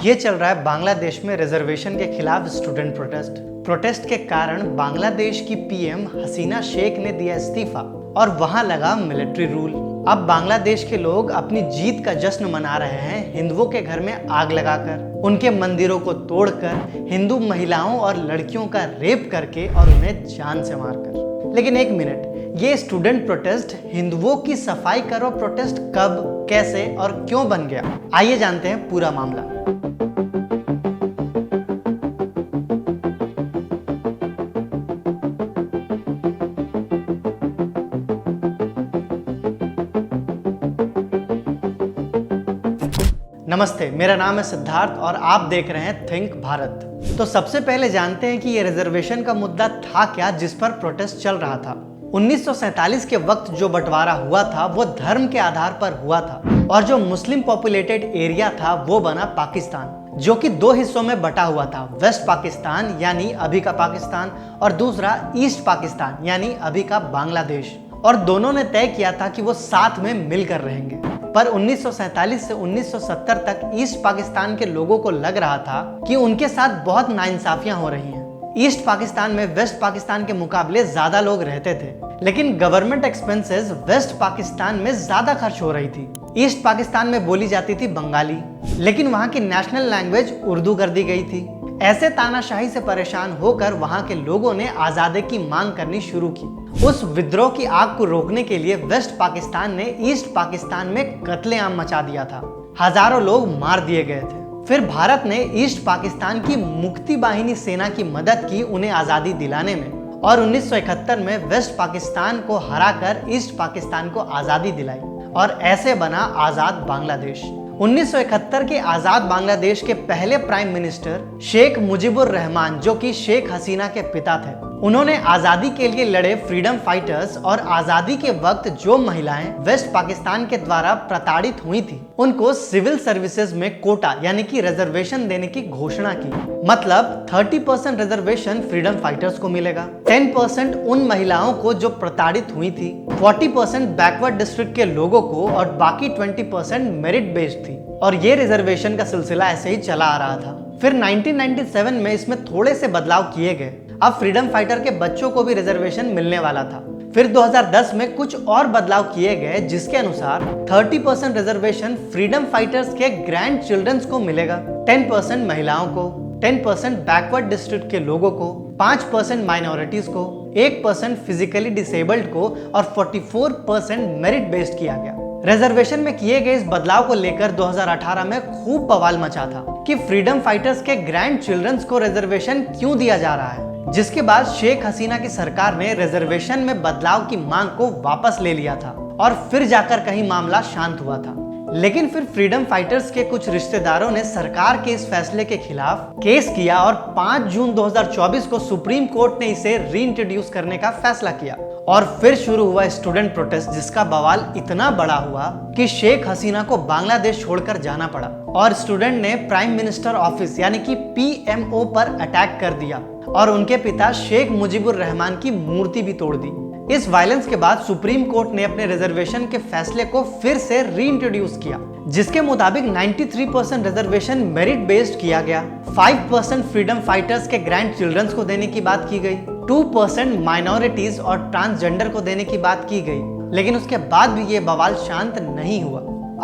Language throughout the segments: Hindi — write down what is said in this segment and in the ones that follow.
ये चल रहा है बांग्लादेश में रिजर्वेशन के खिलाफ स्टूडेंट प्रोटेस्ट के कारण बांग्लादेश की पीएम हसीना शेख ने दिया इस्तीफा और वहां लगा मिलिट्री रूल। अब बांग्लादेश के लोग अपनी जीत का जश्न मना रहे हैं हिंदुओं के घर में आग लगाकर, उनके मंदिरों को तोड़कर, हिंदू महिलाओं और लड़कियों का रेप करके और उन्हें जान से मारकर। लेकिन एक मिनट, ये स्टूडेंट प्रोटेस्ट हिंदुओं की सफाई करो प्रोटेस्ट कब, कैसे और क्यों बन गया? आइए जानते हैं पूरा मामला। नमस्ते, मेरा नाम है सिद्धार्थ और आप देख रहे हैं थिंक भारत। तो सबसे पहले जानते हैं कि ये रिजर्वेशन का मुद्दा था क्या जिस पर प्रोटेस्ट चल रहा था। 1947 के वक्त जो बंटवारा हुआ था वो धर्म के आधार पर हुआ था और जो मुस्लिम पॉपुलेटेड एरिया था वो बना पाकिस्तान, जो कि दो हिस्सों में बटा हुआ था, वेस्ट पाकिस्तान यानी अभी का पाकिस्तान और दूसरा ईस्ट पाकिस्तान यानी अभी का बांग्लादेश। और दोनों ने तय किया था कि वो साथ में मिलकर रहेंगे। पर 1947 से 1970 तक ईस्ट पाकिस्तान के लोगों को लग रहा था कि उनके साथ बहुत नाइंसाफियां हो रही हैं। ईस्ट पाकिस्तान में वेस्ट पाकिस्तान के मुकाबले ज्यादा लोग रहते थे, लेकिन गवर्नमेंट एक्सपेंसेस वेस्ट पाकिस्तान में ज्यादा खर्च हो रही थी। ईस्ट पाकिस्तान में बोली जाती थी बंगाली, लेकिन वहाँ की नेशनल लैंग्वेज उर्दू कर दी गई थी। ऐसे तानाशाही से परेशान होकर वहाँ के लोगों ने आजादी की मांग करनी शुरू की। उस विद्रोह की आग को रोकने के लिए वेस्ट पाकिस्तान ने ईस्ट पाकिस्तान में कत्लेआम मचा दिया था। हजारों लोग मार दिए गए थे। फिर भारत ने ईस्ट पाकिस्तान की मुक्ति बाहिनी सेना की मदद की उन्हें आजादी दिलाने में, और 1971 में वेस्ट पाकिस्तान को हराकर ईस्ट पाकिस्तान को आजादी दिलाई और ऐसे बना आजाद बांग्लादेश। 1971 के आजाद बांग्लादेश के पहले प्राइम मिनिस्टर शेख मुजीबुर रहमान, जो कि शेख हसीना के पिता थे, उन्होंने आजादी के लिए लड़े फ्रीडम फाइटर्स और आजादी के वक्त जो महिलाएं वेस्ट पाकिस्तान के द्वारा प्रताड़ित हुई थी उनको सिविल सर्विसेज में कोटा यानी कि रिजर्वेशन देने की घोषणा की। मतलब 30% रिजर्वेशन फ्रीडम फाइटर्स को मिलेगा, 10% उन महिलाओं को जो प्रताड़ित हुई थी, 40% बैकवर्ड डिस्ट्रिक्ट के लोगों को और बाकी 20% मेरिट बेस्ड थी। और ये रिजर्वेशन का सिलसिला ऐसे ही चला आ रहा था। फिर 1997 में इसमें थोड़े से बदलाव किए गए। अब फ्रीडम फाइटर के बच्चों को भी रिजर्वेशन मिलने वाला था। फिर 2010 में कुछ और बदलाव किए गए जिसके अनुसार 30% रिजर्वेशन फ्रीडम फाइटर्स के ग्रैंड चिल्ड्रंस को मिलेगा, 10% महिलाओं को, 10% बैकवर्ड डिस्ट्रिक्ट के लोगों को, 5% माइनॉरिटीज को, 1% फिजिकली डिसेबल्ड को और 44% मेरिट बेस्ड किया गया। रिजर्वेशन में किए गए इस बदलाव को लेकर 2018 में खूब बवाल मचा था कि फ्रीडम फाइटर्स के ग्रैंड चिल्ड्रंस को रिजर्वेशन क्यों दिया जा रहा है, जिसके बाद शेख हसीना की सरकार ने रिजर्वेशन में बदलाव की मांग को वापस ले लिया था और फिर जाकर कहीं मामला शांत हुआ था। लेकिन फिर फ्रीडम फाइटर्स के कुछ रिश्तेदारों ने सरकार के इस फैसले के खिलाफ केस किया और 5 जून 2024 को सुप्रीम कोर्ट ने इसे रीइंट्रोड्यूस करने का फैसला किया। और फिर शुरू हुआ स्टूडेंट प्रोटेस्ट, जिसका बवाल इतना बड़ा हुआ कि शेख हसीना को बांग्लादेश छोड़कर जाना पड़ा और स्टूडेंट ने प्राइम मिनिस्टर ऑफिस यानी कि पीएमओ पर अटैक कर दिया और उनके पिता शेख मुजीबुर रहमान की मूर्ति भी तोड़ दी। इस वायलेंस के बाद सुप्रीम कोर्ट ने अपने रिजर्वेशन के फैसले को फिर से रीइंट्रोड्यूस किया, जिसके मुताबिक 93% रिजर्वेशन मेरिट बेस्ड किया गया, 5% फ्रीडम फाइटर्स के ग्रैंड चिल्ड्रंस को देने की बात की गई, 2% माइनॉरिटीज और ट्रांसजेंडर को देने की बात की गई। लेकिन उसके बाद भी ये बवाल शांत नहीं हुआ।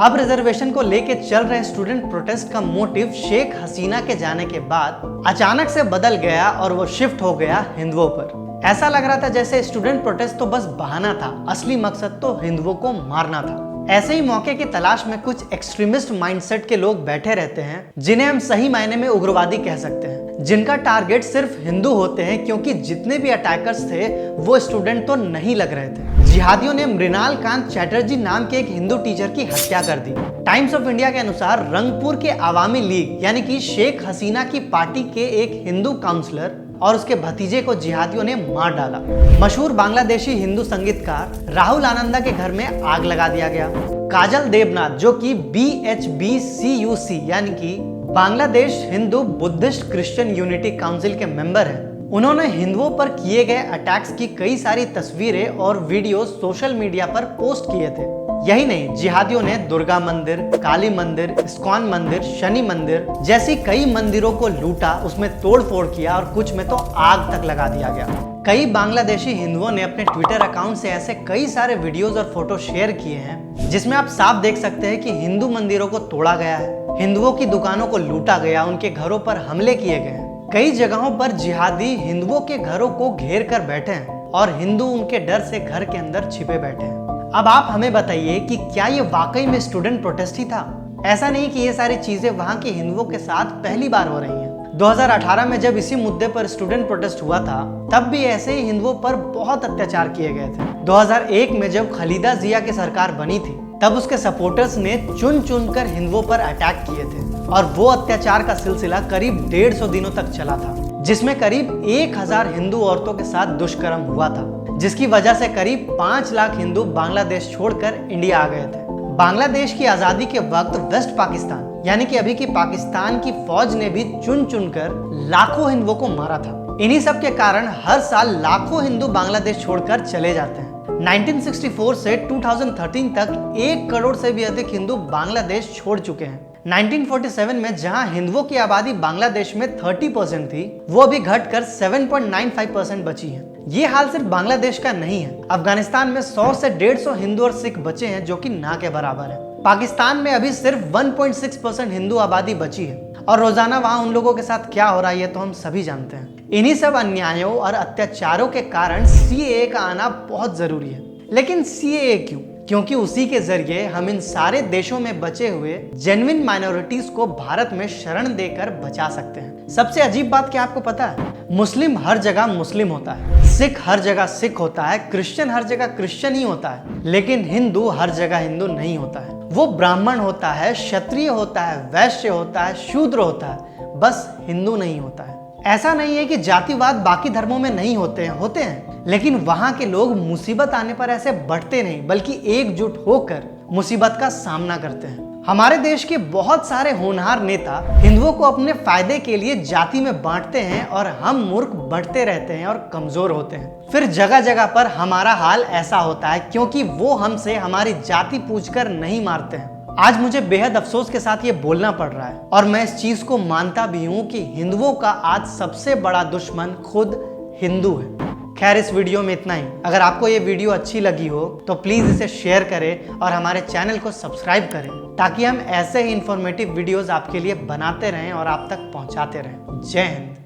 अब रिजर्वेशन को लेके चल रहे स्टूडेंट प्रोटेस्ट का मोटिव शेख हसीना के जाने के बाद अचानक से बदल गया और वो शिफ्ट हो गया हिंदुओं पर। ऐसा लग रहा था जैसे स्टूडेंट प्रोटेस्ट तो बस बहाना था, असली मकसद तो हिंदुओं को मारना था। ऐसे ही मौके की तलाश में कुछ एक्सट्रीमिस्ट माइंडसेट के लोग बैठे रहते हैं, जिन्हें हम सही मायने में उग्रवादी कह सकते हैं, जिनका टारगेट सिर्फ हिंदू होते हैं, क्योंकि जितने भी अटैकर्स थे वो स्टूडेंट तो नहीं लग रहे थे। जिहादियों ने मृणाल कांत चैटर्जी नाम के एक हिंदू टीचर की हत्या कर दी। टाइम्स ऑफ इंडिया के अनुसार रंगपुर के आवामी लीग यानी कि शेख हसीना की पार्टी के एक हिंदू काउंसलर और उसके भतीजे को जिहादियों ने मार डाला। मशहूर बांग्लादेशी हिंदू संगीतकार राहुल आनंदा के घर में आग लगा दिया गया। काजल देवनाथ, जो कि BHBCUC यानी कि Bangladesh Hindu Buddhist Christian unity council के मेंबर हैं, उन्होंने हिंदुओं पर किए गए अटैक्स की कई सारी तस्वीरें और वीडियो सोशल मीडिया पर पोस्ट किए थे। यही नहीं, जिहादियों ने दुर्गा मंदिर, काली मंदिर, इस्कॉन मंदिर, शनि मंदिर जैसी कई मंदिरों को लूटा, उसमें तोड़ फोड़ किया और कुछ में तो आग तक लगा दिया गया। कई बांग्लादेशी हिंदुओं ने अपने ट्विटर अकाउंट से ऐसे कई सारे वीडियोस और फोटो शेयर किए हैं जिसमें आप साफ देख सकते हैं कि हिंदू मंदिरों को तोड़ा गया है, हिंदुओं की दुकानों को लूटा गया, उनके घरों पर हमले किए गए हैं। कई जगहों पर जिहादी हिंदुओं के घरों को घेर कर बैठे हैं और हिंदू उनके डर से घर के अंदर छिपे बैठे हैं। अब आप हमें बताइए कि क्या ये वाकई में स्टूडेंट प्रोटेस्ट ही था? ऐसा नहीं कि ये सारी चीजें वहां के हिंदुओं के साथ पहली बार हो रही हैं। 2018 में जब इसी मुद्दे पर स्टूडेंट प्रोटेस्ट हुआ था, तब भी ऐसे ही हिंदुओं पर बहुत अत्याचार किए गए थे। 2001 में जब खालिदा जिया की सरकार बनी थी, तब उसके सपोर्टर्स ने चुन चुन कर हिंदुओं पर अटैक किए थे और वो अत्याचार का सिलसिला करीब 150 दिनों तक चला था, जिसमें करीब 1000 हिंदू औरतों के साथ दुष्कर्म हुआ था, जिसकी वजह से करीब 5 लाख हिंदू बांग्लादेश छोड़कर इंडिया आ गए थे। बांग्लादेश की आजादी के वक्त वेस्ट पाकिस्तान यानी कि अभी की पाकिस्तान की फौज ने भी चुन चुनकर लाखों हिंदुओं को मारा था। इन्हीं सब के कारण हर साल लाखों हिंदू बांग्लादेश छोड़कर चले जाते हैं। 1964 से 2013 तक 1 करोड़ से भी अधिक हिंदू बांग्लादेश छोड़ चुके हैं। 1947 में जहां हिंदुओं की आबादी बांग्लादेश में 30% थी, वो अभी घटकर 7.95% बची है। ये हाल सिर्फ बांग्लादेश का नहीं है। अफगानिस्तान में 100 से 150 हिंदू और सिख बचे हैं, जो कि ना के बराबर है। पाकिस्तान में अभी सिर्फ 1.6% हिंदू आबादी बची है और रोजाना वहां उन लोगों के साथ क्या हो रहा है ये तो हम सभी जानते हैं। इन्हीं सब अन्यायों और अत्याचारों के कारण सीएए का आना बहुत जरूरी है। लेकिन सीएए क्यों? क्योंकि उसी के जरिए हम इन सारे देशों में बचे हुए जेन्युइन माइनॉरिटीज को भारत में शरण देकर बचा सकते हैं। सबसे अजीब बात क्या आपको पता है? मुस्लिम हर जगह मुस्लिम होता है, सिख हर जगह सिख होता है, क्रिश्चियन हर जगह क्रिश्चियन ही होता है, लेकिन हिंदू हर जगह हिंदू नहीं होता है। वो ब्राह्मण होता है, क्षत्रिय होता है, वैश्य होता है, शूद्र होता है, बस हिंदू नहीं होता है। ऐसा नहीं है कि जातिवाद बाकी धर्मों में नहीं होते हैं, लेकिन वहां के लोग मुसीबत आने पर ऐसे बढ़ते नहीं, बल्कि एकजुट होकर मुसीबत का सामना करते हैं। हमारे देश के बहुत सारे होनहार नेता हिंदुओं को अपने फायदे के लिए जाति में बांटते हैं और हम मूर्ख बढ़ते रहते हैं और कमजोर होते हैं। फिर जगह जगह पर हमारा हाल ऐसा होता है क्योंकि वो हमसे हमारी जाति पूछकर नहीं मारते हैं। आज मुझे बेहद अफसोस के साथ ये बोलना पड़ रहा है और मैं इस चीज को मानता भी हूँ कि हिंदुओं का आज सबसे बड़ा दुश्मन खुद हिंदू है। खैर, इस वीडियो में इतना ही। अगर आपको ये वीडियो अच्छी लगी हो तो प्लीज इसे शेयर करें और हमारे चैनल को सब्सक्राइब करें, ताकि हम ऐसे ही इंफॉर्मेटिव वीडियोस आपके लिए बनाते रहें और आप तक पहुंचाते रहें। जय हिंद।